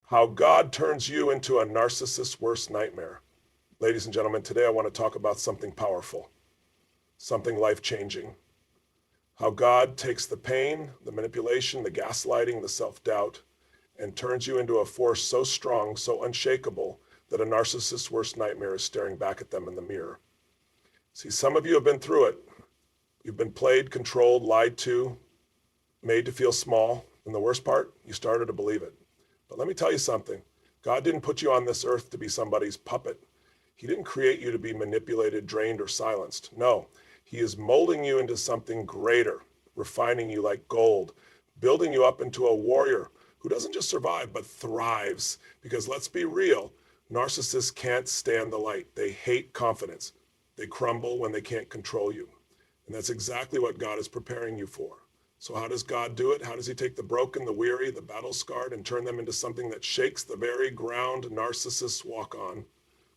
How God turns you into a narcissist's worst nightmare. Ladies and gentlemen, today I want to talk about something powerful, something life-changing. How God takes the pain, the manipulation, the gaslighting, the self-doubt, and turns you into a force so strong, so unshakable, that a narcissist's worst nightmare is staring back at them in the mirror. See, some of you have been through it. You've been played, controlled, lied to, made to feel small, and the worst part, you started to believe it. But let me tell you something. God didn't put you on this earth to be somebody's puppet. He didn't create you to be manipulated, drained, or silenced. No, he is molding you into something greater, refining you like gold, building you up into a warrior who doesn't just survive, but thrives. Because let's be real, narcissists can't stand the light. They hate confidence. They crumble when they can't control you. And that's exactly what God is preparing you for. So how does God do it? How does he take the broken, the weary, the battle-scarred, and turn them into something that shakes the very ground narcissists walk on?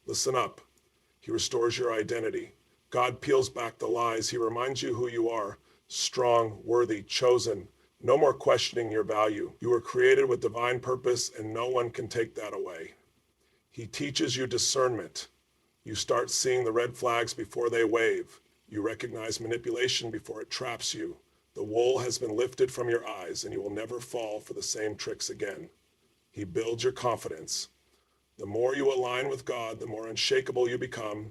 Listen up. He restores your identity. God peels back the lies. He reminds you who you are: strong, worthy, chosen. No more questioning your value. You were created with divine purpose, and no one can take that away. He teaches you discernment. You start seeing the red flags before they wave. You recognize manipulation before it traps you. The wool has been lifted from your eyes, and you will never fall for the same tricks again. He builds your confidence. The more you align with God, the more unshakable you become.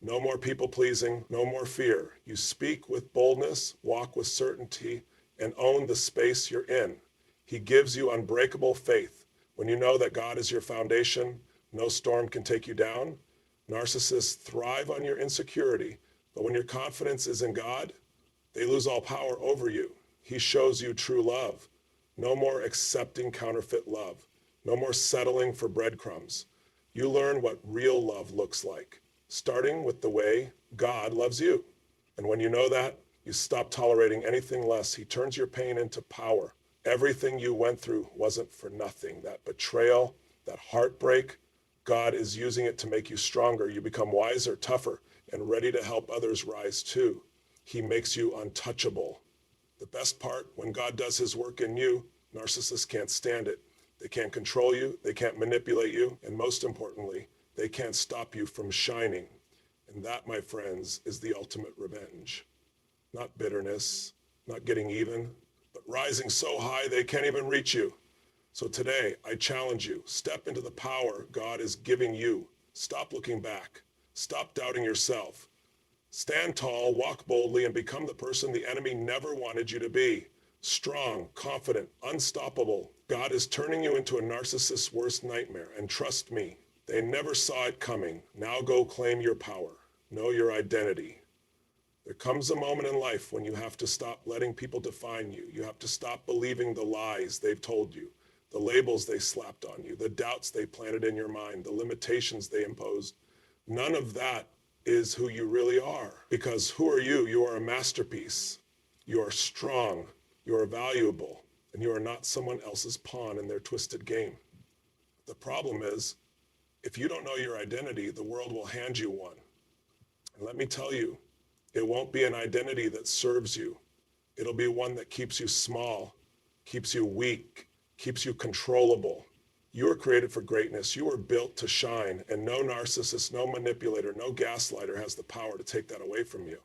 No more people-pleasing, no more fear. You speak with boldness, walk with certainty, and own the space you're in. He gives you unbreakable faith. When you know that God is your foundation, no storm can take you down. Narcissists thrive on your insecurity, but when your confidence is in God, they lose all power over you. He shows you true love. No more accepting counterfeit love. No more settling for breadcrumbs. You learn what real love looks like, starting with the way God loves you. And when you know that, you stop tolerating anything less. He turns your pain into power. Everything you went through wasn't for nothing. That betrayal, that heartbreak, God is using it to make you stronger. You become wiser, tougher, and ready to help others rise too. He makes you untouchable. The best part, when God does his work in you, narcissists can't stand it. They can't control you, they can't manipulate you, and most importantly, they can't stop you from shining. And that, my friends, is the ultimate revenge. Not bitterness, not getting even, but rising so high they can't even reach you. So today, I challenge you, step into the power God is giving you. Stop looking back. Stop doubting yourself. Stand tall, walk boldly, and become the person the enemy never wanted you to be. Strong, confident, unstoppable. God is turning you into a narcissist's worst nightmare. And trust me, they never saw it coming. Now go claim your power. Know your identity. There comes a moment in life when you have to stop letting people define you. You have to stop believing the lies they've told you, the labels they slapped on you, the doubts they planted in your mind, the limitations they imposed. None of that is who you really are. Because who are you? You are a masterpiece. You are strong. You are valuable. And you are not someone else's pawn in their twisted game. The problem is, if you don't know your identity, the world will hand you one. And let me tell you, it won't be an identity that serves you. It'll be one that keeps you small, keeps you weak, keeps you controllable. You were created for greatness. You were built to shine, and no narcissist, no manipulator, no gaslighter has the power to take that away from you.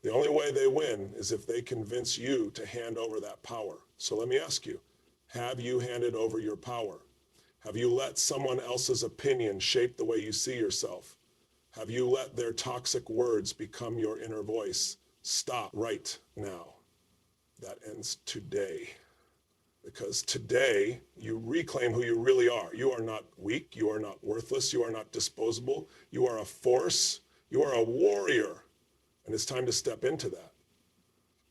The only way they win is if they convince you to hand over that power. So let me ask you, have you handed over your power? Have you let someone else's opinion shape the way you see yourself? Have you let their toxic words become your inner voice? Stop right now. That ends today. Because today, you reclaim who you really are. You are not weak. You are not worthless. You are not disposable. You are a force. You are a warrior. And it's time to step into that.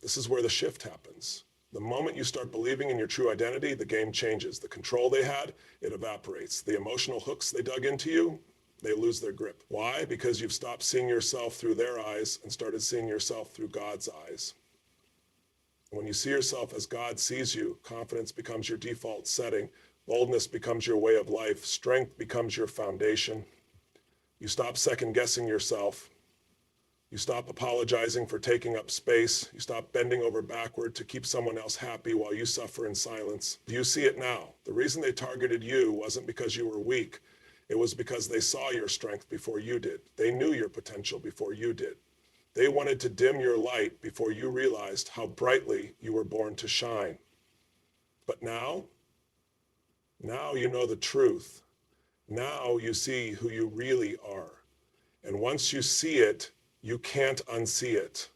This is where the shift happens. The moment you start believing in your true identity, the game changes. The control they had, it evaporates. The emotional hooks they dug into you, they lose their grip. Why? Because you've stopped seeing yourself through their eyes and started seeing yourself through God's eyes. When you see yourself as God sees you, confidence becomes your default setting, boldness becomes your way of life, strength becomes your foundation. You stop second guessing yourself. You stop apologizing for taking up space. You stop bending over backward to keep someone else happy while you suffer in silence. Do you see it now? The reason they targeted you wasn't because you were weak. It was because they saw your strength before you did. They knew your potential before you did. They wanted to dim your light before you realized how brightly you were born to shine. But now you know the truth. Now you see who you really are. And once you see it, you can't unsee it.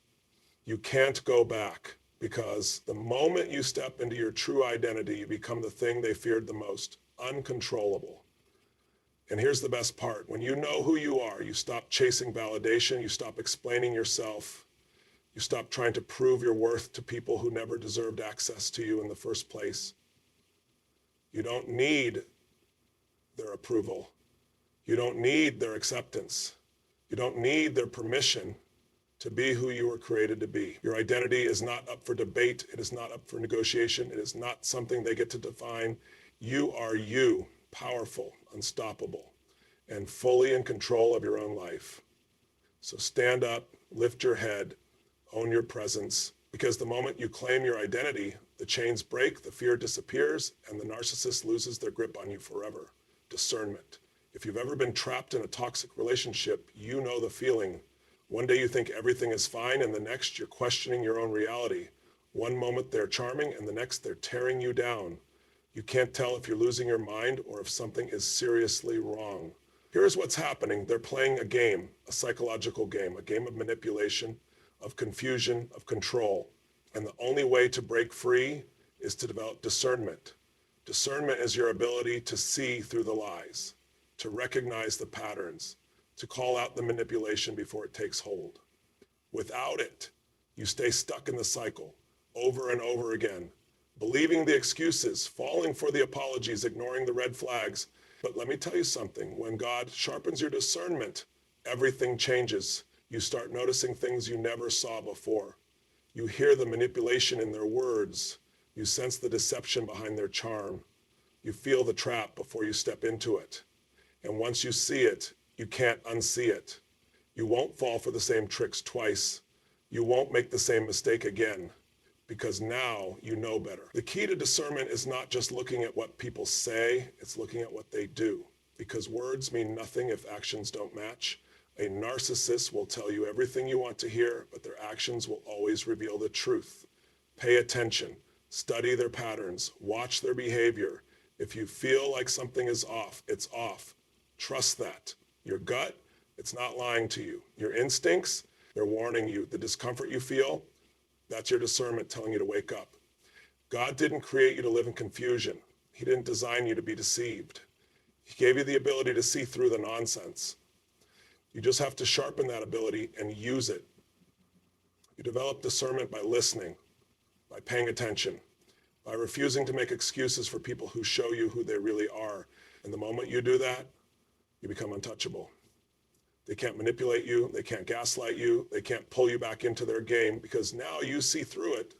You can't go back, because the moment you step into your true identity, you become the thing they feared the most, uncontrollable. And here's the best part. When you know who you are, you stop chasing validation, you stop explaining yourself, you stop trying to prove your worth to people who never deserved access to you in the first place. You don't need their approval. You don't need their acceptance. You don't need their permission to be who you were created to be. Your identity is not up for debate. It is not up for negotiation. It is not something they get to define. You are you, powerful, unstoppable, and fully in control of your own life. So stand up, lift your head, own your presence, because the moment you claim your identity, the chains break, the fear disappears, and the narcissist loses their grip on you forever. Discernment. If you've ever been trapped in a toxic relationship, you know the feeling. One day you think everything is fine, and the next you're questioning your own reality. One moment they're charming, and the next they're tearing you down. You can't tell if you're losing your mind or if something is seriously wrong. Here's what's happening. They're playing a game, a psychological game, a game of manipulation, of confusion, of control. And the only way to break free is to develop discernment. Discernment is your ability to see through the lies, to recognize the patterns, to call out the manipulation before it takes hold. Without it, you stay stuck in the cycle over and over again, believing the excuses, falling for the apologies, ignoring the red flags. But let me tell you something, when God sharpens your discernment, everything changes. You start noticing things you never saw before. You hear the manipulation in their words. You sense the deception behind their charm. You feel the trap before you step into it. And once you see it, you can't unsee it. You won't fall for the same tricks twice. You won't make the same mistake again, because now you know better. The key to discernment is not just looking at what people say, it's looking at what they do, because words mean nothing if actions don't match. A narcissist will tell you everything you want to hear, but their actions will always reveal the truth. Pay attention, study their patterns, watch their behavior. If you feel like something is off, it's off. Trust that. Your gut, it's not lying to you. Your instincts, they're warning you. The discomfort you feel, that's your discernment telling you to wake up. God didn't create you to live in confusion. He didn't design you to be deceived. He gave you the ability to see through the nonsense. You just have to sharpen that ability and use it. You develop discernment by listening, by paying attention, by refusing to make excuses for people who show you who they really are. And the moment you do that, you become untouchable. They can't manipulate you. They can't gaslight you. They can't pull you back into their game, because now you see through it.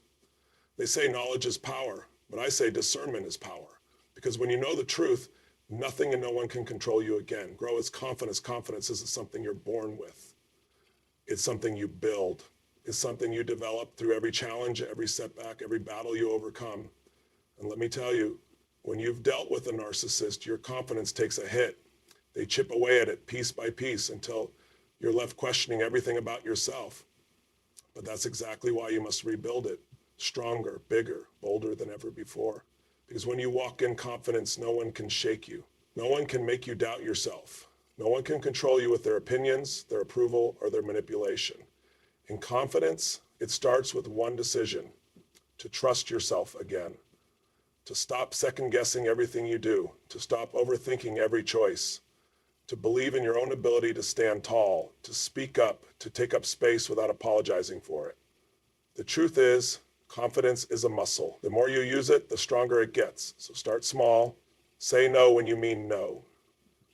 They say knowledge is power, but I say discernment is power. Because when you know the truth, nothing and no one can control you again. Grow as confidence. Confidence isn't something you're born with. It's something you build. It's something you develop through every challenge, every setback, every battle you overcome. And let me tell you, when you've dealt with a narcissist, your confidence takes a hit. They chip away at it piece by piece until you're left questioning everything about yourself. But that's exactly why you must rebuild it. Stronger, bigger, bolder than ever before. Because when you walk in confidence, no one can shake you. No one can make you doubt yourself. No one can control you with their opinions, their approval, or their manipulation. In confidence, it starts with one decision: to trust yourself again, to stop second-guessing everything you do, to stop overthinking every choice, to believe in your own ability to stand tall, to speak up, to take up space without apologizing for it. The truth is, confidence is a muscle. The more you use it, the stronger it gets. So start small. Say no when you mean no.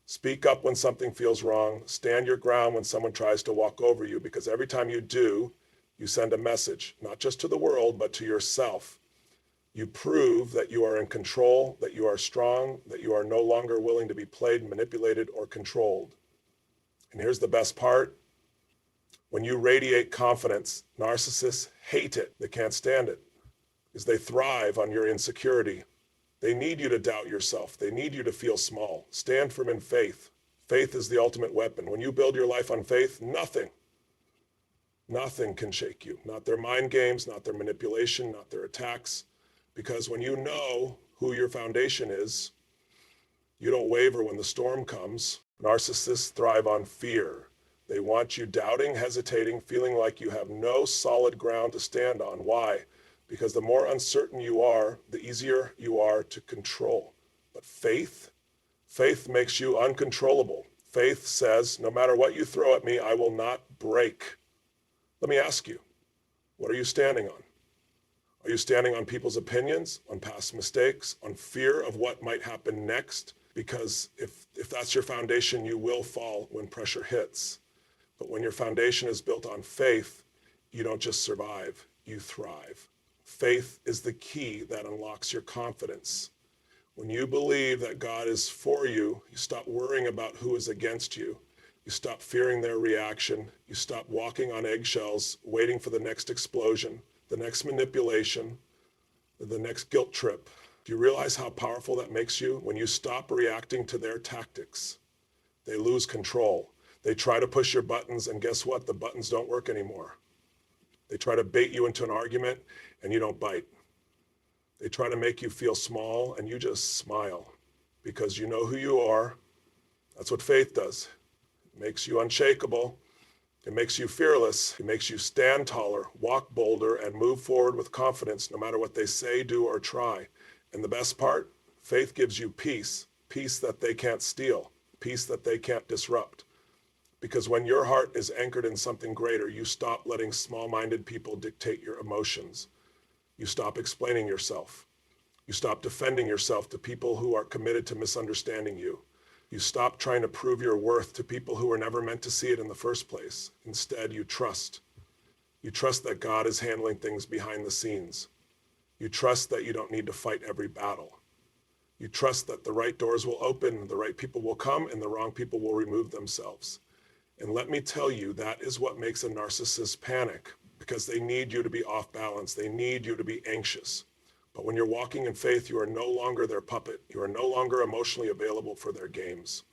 Speak up when something feels wrong. Stand your ground when someone tries to walk over you, because every time you do, you send a message, not just to the world, but to yourself. You prove that you are in control, that you are strong, that you are no longer willing to be played, manipulated, or controlled. And here's the best part. When you radiate confidence, narcissists hate it. They can't stand it because they thrive on your insecurity. They need you to doubt yourself. They need you to feel small. Stand firm in faith. Faith is the ultimate weapon. When you build your life on faith, nothing can shake you. Not their mind games, not their manipulation, not their attacks. Because when you know who your foundation is, you don't waver when the storm comes. Narcissists thrive on fear. They want you doubting, hesitating, feeling like you have no solid ground to stand on. Why? Because the more uncertain you are, the easier you are to control. But faith makes you uncontrollable. Faith says, no matter what you throw at me, I will not break. Let me ask you, what are you standing on? Are you standing on people's opinions, on past mistakes, on fear of what might happen next? Because if that's your foundation, you will fall when pressure hits. But when your foundation is built on faith, you don't just survive, you thrive. Faith is the key that unlocks your confidence. When you believe that God is for you, you stop worrying about who is against you. You stop fearing their reaction. You stop walking on eggshells, waiting for the next explosion, the next manipulation, the next guilt trip. Do you realize how powerful that makes you? When you stop reacting to their tactics, they lose control. They try to push your buttons, and guess what? The buttons don't work anymore. They try to bait you into an argument, and you don't bite. They try to make you feel small, and you just smile because you know who you are. That's what faith does. It makes you unshakable. It makes you fearless. It makes you stand taller, walk bolder, and move forward with confidence no matter what they say, do, or try. And the best part, faith gives you peace, peace that they can't steal, peace that they can't disrupt. Because when your heart is anchored in something greater, you stop letting small-minded people dictate your emotions. You stop explaining yourself. You stop defending yourself to people who are committed to misunderstanding you. You stop trying to prove your worth to people who were never meant to see it in the first place. Instead, you trust. You trust that God is handling things behind the scenes. You trust that you don't need to fight every battle. You trust that the right doors will open, the right people will come, and the wrong people will remove themselves. And let me tell you, that is what makes a narcissist panic, because they need you to be off balance. They need you to be anxious. But when you're walking in faith, you are no longer their puppet. You are no longer emotionally available for their games.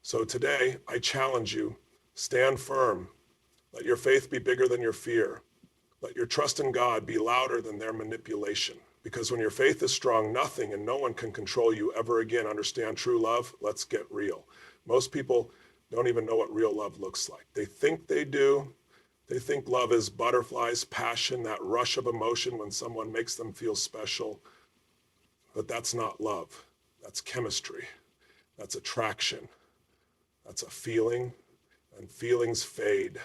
So today, I challenge you, stand firm. Let your faith be bigger than your fear. Let your trust in God be louder than their manipulation. Because when your faith is strong, nothing and no one can control you ever again. Understand true love? Let's get real. Most people don't even know what real love looks like. They think they do. They think love is butterflies, passion, that rush of emotion when someone makes them feel special. But that's not love. That's chemistry. That's attraction. That's a feeling, and feelings fade.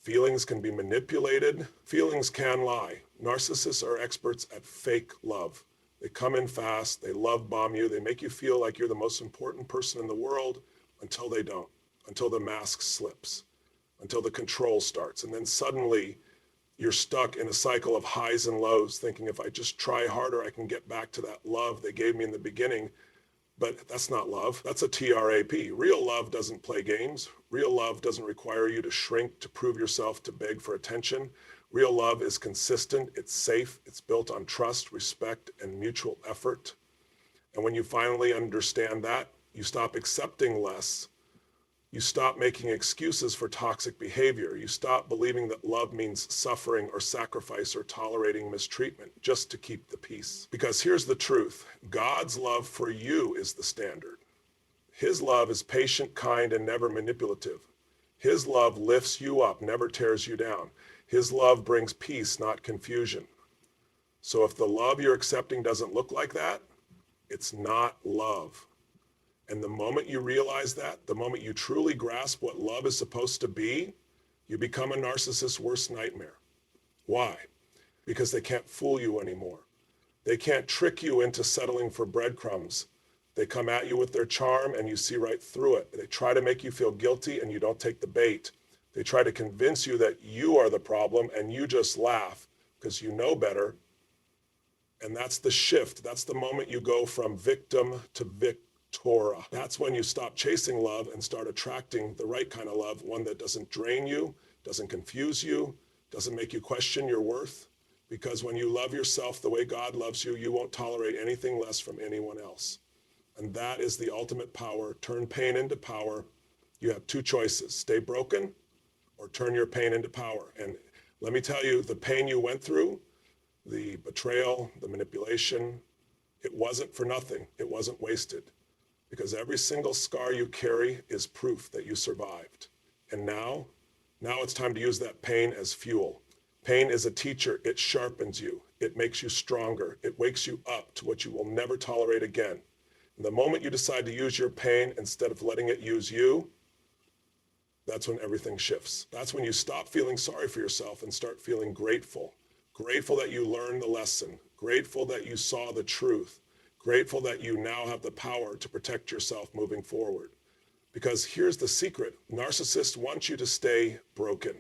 Feelings can be manipulated. Feelings can lie. Narcissists are experts at fake love. They come in fast. They love bomb you. They make you feel like you're the most important person in the world until they don't, until the mask slips, until the control starts. And then suddenly you're stuck in a cycle of highs and lows, thinking if I just try harder, I can get back to that love they gave me in the beginning. But that's not love. That's a TRAP. Real love doesn't play games. Real love doesn't require you to shrink, to prove yourself, to beg for attention. Real love is consistent. It's safe. It's built on trust, respect, and mutual effort. And when you finally understand that, you stop accepting less. You stop making excuses for toxic behavior. You stop believing that love means suffering or sacrifice or tolerating mistreatment just to keep the peace. Because here's the truth. God's love for you is the standard. His love is patient, kind, and never manipulative. His love lifts you up, never tears you down. His love brings peace, not confusion. So if the love you're accepting doesn't look like that, it's not love. And the moment you realize that, the moment you truly grasp what love is supposed to be, you become a narcissist's worst nightmare. Why? Because they can't fool you anymore. They can't trick you into settling for breadcrumbs. They come at you with their charm and you see right through it. They try to make you feel guilty and you don't take the bait. They try to convince you that you are the problem and you just laugh because you know better. And that's the shift. That's the moment you go from victim to victor. That's when you stop chasing love and start attracting the right kind of love, one that doesn't drain you, doesn't confuse you, doesn't make you question your worth. Because when you love yourself the way God loves you, you won't tolerate anything less from anyone else. And that is the ultimate power. Turn pain into power. You have two choices: stay broken or turn your pain into power. And let me tell you, the pain you went through, the betrayal, the manipulation, it wasn't for nothing. It wasn't wasted. Because every single scar you carry is proof that you survived. And now it's time to use that pain as fuel. Pain is a teacher. It sharpens you. It makes you stronger. It wakes you up to what you will never tolerate again. And the moment you decide to use your pain instead of letting it use you, that's when everything shifts. That's when you stop feeling sorry for yourself and start feeling grateful. Grateful that you learned the lesson. Grateful that you saw the truth. Grateful that you now have the power to protect yourself moving forward. Because here's the secret. Narcissists want you to stay broken.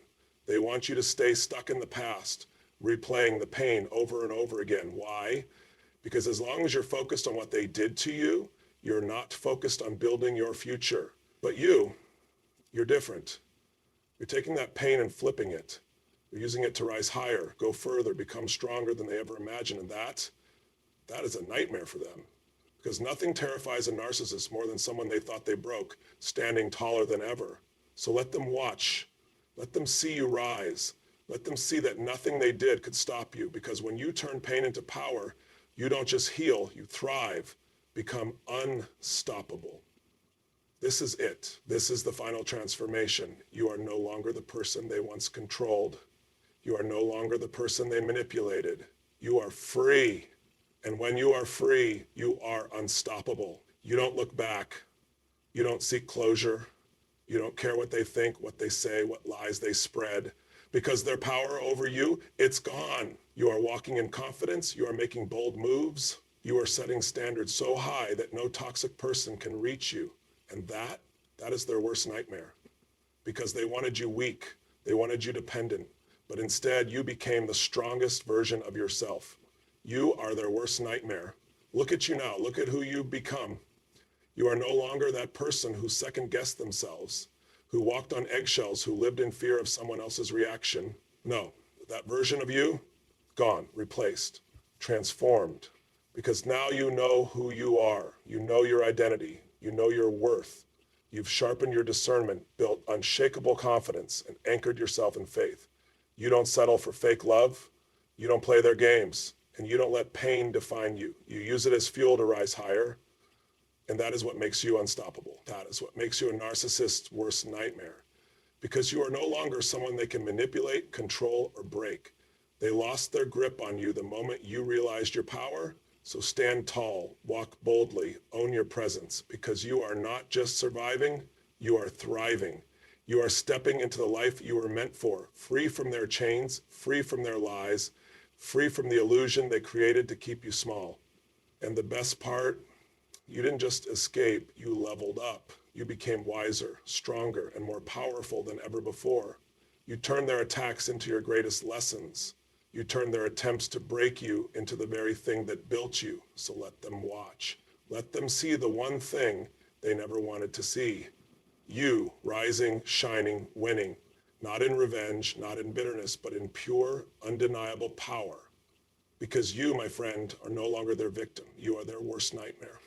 They want you to stay stuck in the past, replaying the pain over and over again. Why? Because as long as you're focused on what they did to you, you're not focused on building your future. But you're different. You're taking that pain and flipping it. You're using it to rise higher, go further, become stronger than they ever imagined. And that is a nightmare for them. Because nothing terrifies a narcissist more than someone they thought they broke, standing taller than ever. So let them watch. Let them see you rise. Let them see that nothing they did could stop you. Because when you turn pain into power, you don't just heal, you thrive, become unstoppable. This is it. This is the final transformation. You are no longer the person they once controlled. You are no longer the person they manipulated. You are free. And when you are free, you are unstoppable. You don't look back. You don't seek closure. You don't care what they think, what they say, what lies they spread. Because their power over you, it's gone. You are walking in confidence. You are making bold moves. You are setting standards so high that no toxic person can reach you. And that is their worst nightmare. Because they wanted you weak. They wanted you dependent. But instead, you became the strongest version of yourself. You are their worst nightmare. Look at you now. Look at who you've become. You are no longer that person who second-guessed themselves, who walked on eggshells, who lived in fear of someone else's reaction. No, that version of you, gone, replaced, transformed. Because now you know who you are. You know your identity. You know your worth. You've sharpened your discernment, built unshakable confidence, and anchored yourself in faith. You don't settle for fake love. You don't play their games. And you don't let pain define you. You use it as fuel to rise higher. And that is what makes you unstoppable. That is what makes you a narcissist's worst nightmare. Because you are no longer someone they can manipulate, control, or break. They lost their grip on you the moment you realized your power. So stand tall, walk boldly, own your presence. Because you are not just surviving, you are thriving. You are stepping into the life you were meant for, free from their chains, free from their lies, free from the illusion they created to keep you small. And the best part, you didn't just escape, you leveled up. You became wiser, stronger, and more powerful than ever before. You turned their attacks into your greatest lessons. You turned their attempts to break you into the very thing that built you. So let them watch. Let them see the one thing they never wanted to see. You rising, shining, winning. Not in revenge, not in bitterness, but in pure, undeniable power. Because you, my friend, are no longer their victim. You are their worst nightmare.